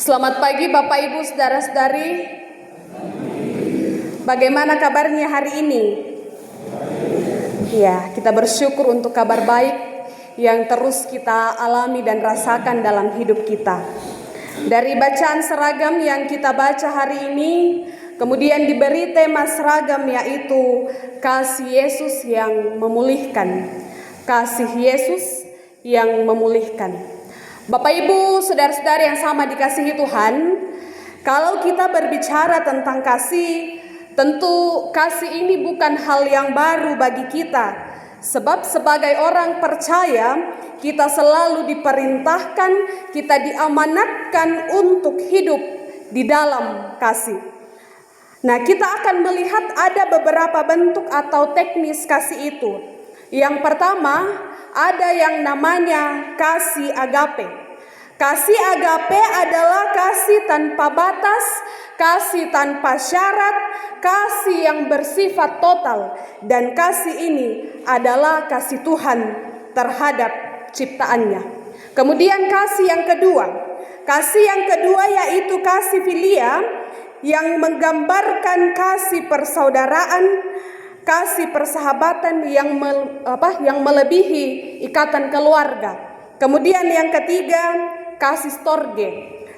Selamat pagi Bapak Ibu Saudara-saudari. Bagaimana kabarnya hari ini? Ya, kita bersyukur untuk kabar baik yang terus kita alami dan rasakan dalam hidup kita. Dari bacaan seragam yang kita baca hari ini, kemudian diberi tema seragam yaitu kasih Yesus yang memulihkan. Kasih Yesus yang memulihkan. Bapak Ibu, saudara-saudari yang sama dikasihi Tuhan, kalau kita berbicara tentang kasih, tentu kasih ini bukan hal yang baru bagi kita. Sebab sebagai orang percaya, kita selalu diperintahkan, kita diamanatkan untuk hidup di dalam kasih. Nah, kita akan melihat ada beberapa bentuk atau teknis kasih itu. Yang pertama, ada yang namanya kasih agape. Kasih agape adalah kasih tanpa batas, kasih tanpa syarat, kasih yang bersifat total. Dan kasih ini adalah kasih Tuhan terhadap ciptaannya. Kemudian kasih yang kedua. Kasih yang kedua yaitu kasih filia yang menggambarkan kasih persaudaraan, kasih persahabatan yang melebihi ikatan keluarga. Kemudian yang ketiga, kasih storge.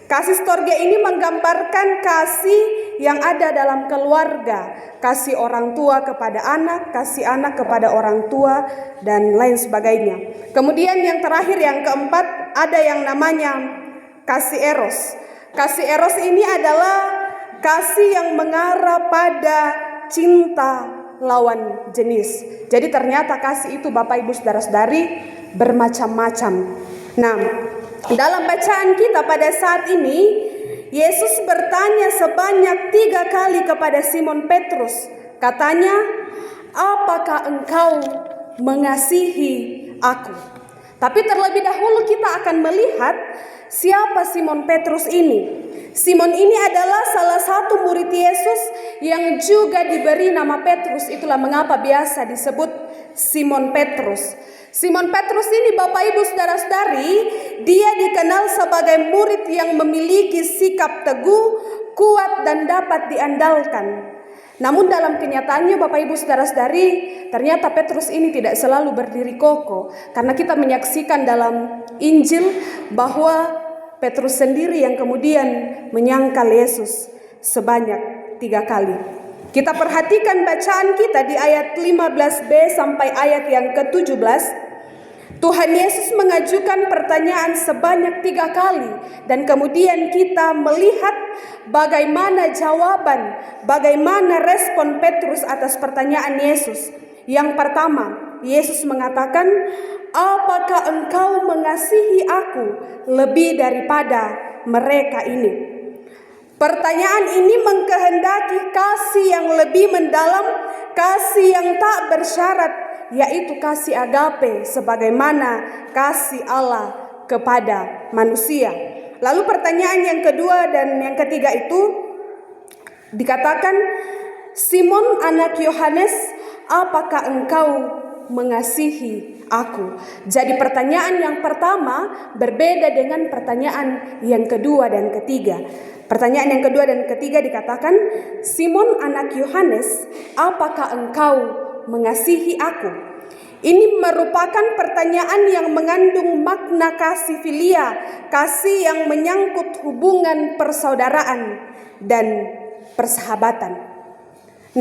Kasih storge ini menggambarkan kasih yang ada dalam keluarga, kasih orang tua kepada anak, kasih anak kepada orang tua, dan lain sebagainya. Kemudian yang terakhir, yang keempat, ada yang namanya kasih eros. Kasih eros ini adalah kasih yang mengarah pada cinta lawan jenis. Jadi ternyata kasih itu Bapak Ibu Saudara-saudari bermacam-macam. Nah, dalam bacaan kita pada saat ini, Yesus bertanya sebanyak 3 kali kepada Simon Petrus. Katanya, apakah engkau mengasihi aku? Tapi terlebih dahulu kita akan melihat siapa Simon Petrus ini. Simon ini adalah salah satu murid Yesus yang juga diberi nama Petrus. Itulah mengapa biasa disebut Simon Petrus. Simon Petrus ini Bapak Ibu Saudara-saudari, dia dikenal sebagai murid yang memiliki sikap teguh, kuat dan dapat diandalkan. Namun dalam kenyataannya Bapak Ibu Saudara-saudari, ternyata Petrus ini tidak selalu berdiri kokoh. Karena kita menyaksikan dalam Injil bahwa Petrus sendiri yang kemudian menyangkal Yesus sebanyak 3 kali. Kita perhatikan bacaan kita di ayat 15b sampai ayat yang ke-17. Tuhan Yesus mengajukan pertanyaan sebanyak 3 kali. Dan kemudian kita melihat bagaimana jawaban, bagaimana respon Petrus atas pertanyaan Yesus. Yang pertama, Yesus mengatakan, apakah engkau mengasihi aku lebih daripada mereka ini? Pertanyaan ini mengkehendaki kasih yang lebih mendalam, kasih yang tak bersyarat, yaitu kasih agape sebagaimana kasih Allah kepada manusia. Lalu pertanyaan yang kedua dan yang ketiga itu dikatakan, Simon anak Yohanes, apakah engkau mengasihi aku? Jadi pertanyaan yang pertama berbeda dengan pertanyaan yang kedua dan ketiga. Pertanyaan yang kedua dan ketiga dikatakan, Simon anak Yohanes, apakah engkau mengasihi aku? Ini merupakan pertanyaan yang mengandung makna kasih filia, kasih yang menyangkut hubungan persaudaraan dan persahabatan.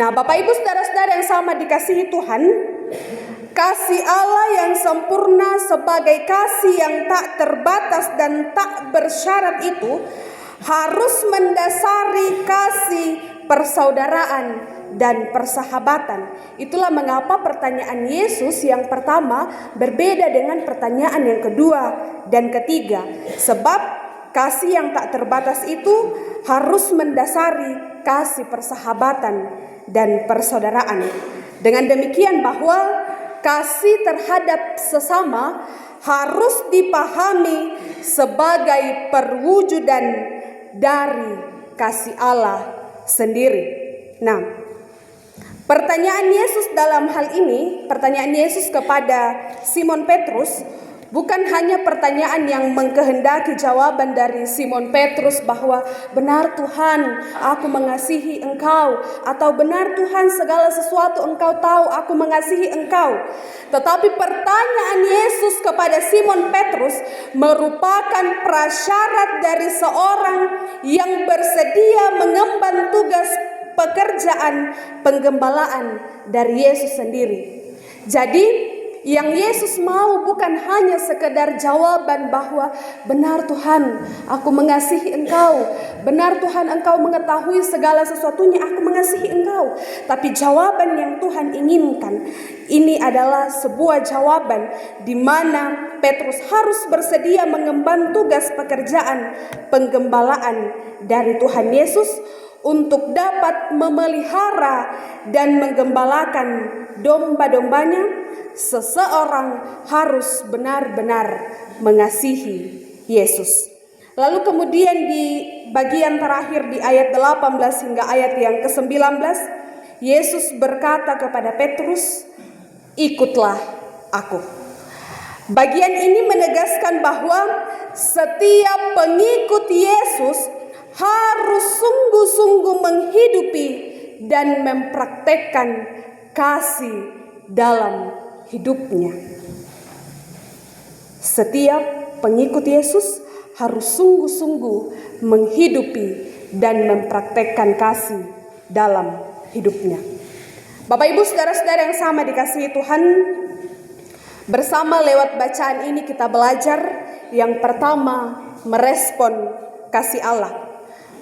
Nah, Bapak Ibu Saudara-saudara yang sama dikasihi Tuhan, kasih Allah yang sempurna sebagai kasih yang tak terbatas dan tak bersyarat itu harus mendasari kasih persaudaraan dan persahabatan. Itulah mengapa pertanyaan Yesus yang pertama berbeda dengan pertanyaan yang kedua dan ketiga. Sebab kasih yang tak terbatas itu harus mendasari kasih persahabatan dan persaudaraan. Dengan demikian bahwa kasih terhadap sesama harus dipahami sebagai perwujudan dari kasih Allah sendiri. Nah, pertanyaan Yesus dalam hal ini, pertanyaan Yesus kepada Simon Petrus Bukan hanya pertanyaan yang mengkehendaki jawaban dari Simon Petrus bahwa benar Tuhan, aku mengasihi Engkau, atau benar Tuhan segala sesuatu Engkau tahu, aku mengasihi Engkau. Tetapi pertanyaan Yesus kepada Simon Petrus merupakan prasyarat dari seorang yang bersedia mengemban tugas pekerjaan penggembalaan dari Yesus sendiri. Jadi yang Yesus mau bukan hanya sekedar jawaban bahwa benar Tuhan, aku mengasihi Engkau. Benar Tuhan, Engkau mengetahui segala sesuatunya, aku mengasihi Engkau. Tapi jawaban yang Tuhan inginkan ini adalah sebuah jawaban di mana Petrus harus bersedia mengemban tugas pekerjaan penggembalaan dari Tuhan Yesus untuk dapat memelihara dan menggembalakan domba-dombanya. Seseorang harus benar-benar mengasihi Yesus. Lalu kemudian di bagian terakhir di ayat 18 hingga ayat yang ke-19, Yesus berkata kepada Petrus, "Ikutlah aku." Bagian ini menegaskan bahwa setiap pengikut Yesus harus sungguh-sungguh menghidupi dan mempraktekkan kasih dalam hidupnya. Setiap pengikut Yesus harus sungguh-sungguh menghidupi dan mempraktekkan kasih dalam hidupnya. Bapak Ibu saudara-saudara yang sama dikasihi Tuhan, bersama lewat bacaan ini kita belajar yang pertama, merespon kasih Allah.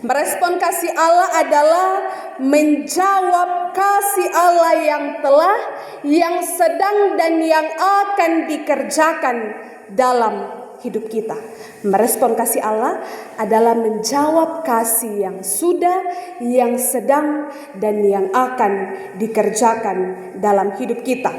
Merespon kasih Allah adalah menjawab kasih Allah yang telah, yang sedang dan yang akan dikerjakan dalam hidup kita. Merespon kasih Allah adalah menjawab kasih yang sudah, yang sedang dan yang akan dikerjakan dalam hidup kita.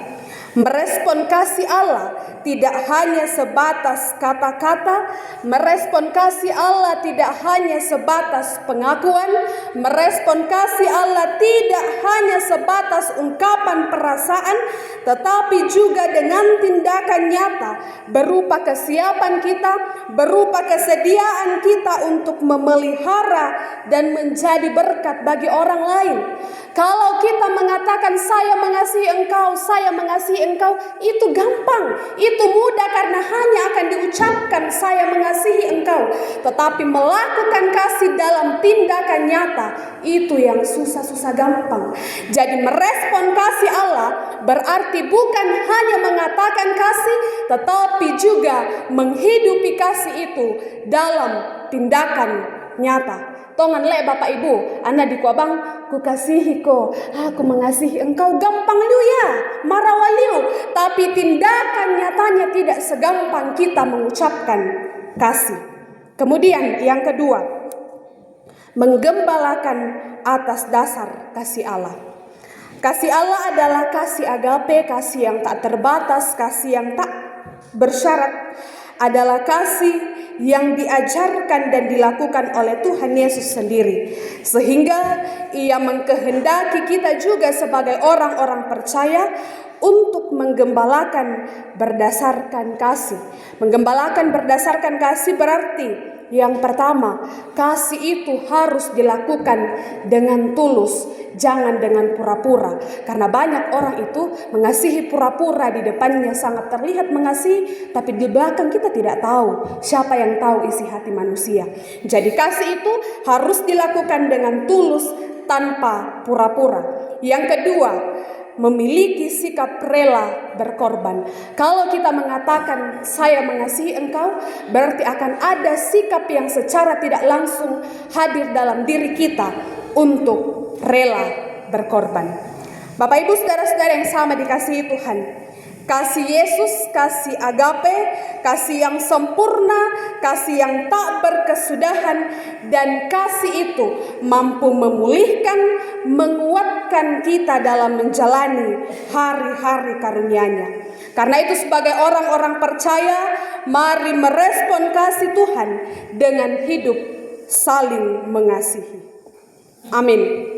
Merespon kasih Allah tidak hanya sebatas kata-kata, merespon kasih Allah tidak hanya sebatas pengakuan, merespon kasih Allah tidak hanya sebatas ungkapan perasaan, tetapi juga dengan tindakan nyata berupa kesiapan kita, berupa kesediaan kita untuk memelihara dan menjadi berkat bagi orang lain. Kalau kita mengatakan saya mengasihi engkau, saya mengasihi engkau, itu gampang, itu mudah karena hanya akan diucapkan saya mengasihi engkau. Tetapi melakukan kasih dalam tindakan nyata, itu yang susah-susah gampang. Jadi merespon kasih Allah berarti bukan hanya mengatakan kasih, tetapi juga menghidupi kasih itu dalam tindakan nyata. Tongan le Bapak Ibu, Anda di kuabang, ku kasihi ko, aku mengasihi engkau, gampang liu ya, marawaliu. Tapi tindakan nyatanya tidak segampang kita mengucapkan kasih. Kemudian yang kedua, menggembalakan atas dasar kasih Allah. Kasih Allah adalah kasih agape, kasih yang tak terbatas, kasih yang tak bersyarat. Adalah kasih yang diajarkan dan dilakukan oleh Tuhan Yesus sendiri. Sehingga Ia mengkehendaki kita juga sebagai orang-orang percaya untuk menggembalakan berdasarkan kasih. Menggembalakan berdasarkan kasih berarti yang pertama, kasih itu harus dilakukan dengan tulus, jangan dengan pura-pura. Karena banyak orang itu mengasihi pura-pura, di depannya sangat terlihat mengasihi, tapi di belakang kita tidak tahu siapa yang tahu isi hati manusia. Jadi kasih itu harus dilakukan dengan tulus tanpa pura-pura. Yang kedua, memiliki sikap rela berkorban. Kalau kita mengatakan saya mengasihi engkau, berarti akan ada sikap yang secara tidak langsung hadir dalam diri kita untuk rela berkorban. Bapak Ibu saudara-saudara yang sama dikasihi Tuhan, kasih Yesus, kasih agape, kasih yang sempurna, kasih yang tak berkesudahan, dan kasih itu mampu memulihkan, menguatkan kita dalam menjalani hari-hari karunia-Nya. Karena itu sebagai orang-orang percaya, mari merespon kasih Tuhan dengan hidup saling mengasihi. Amin.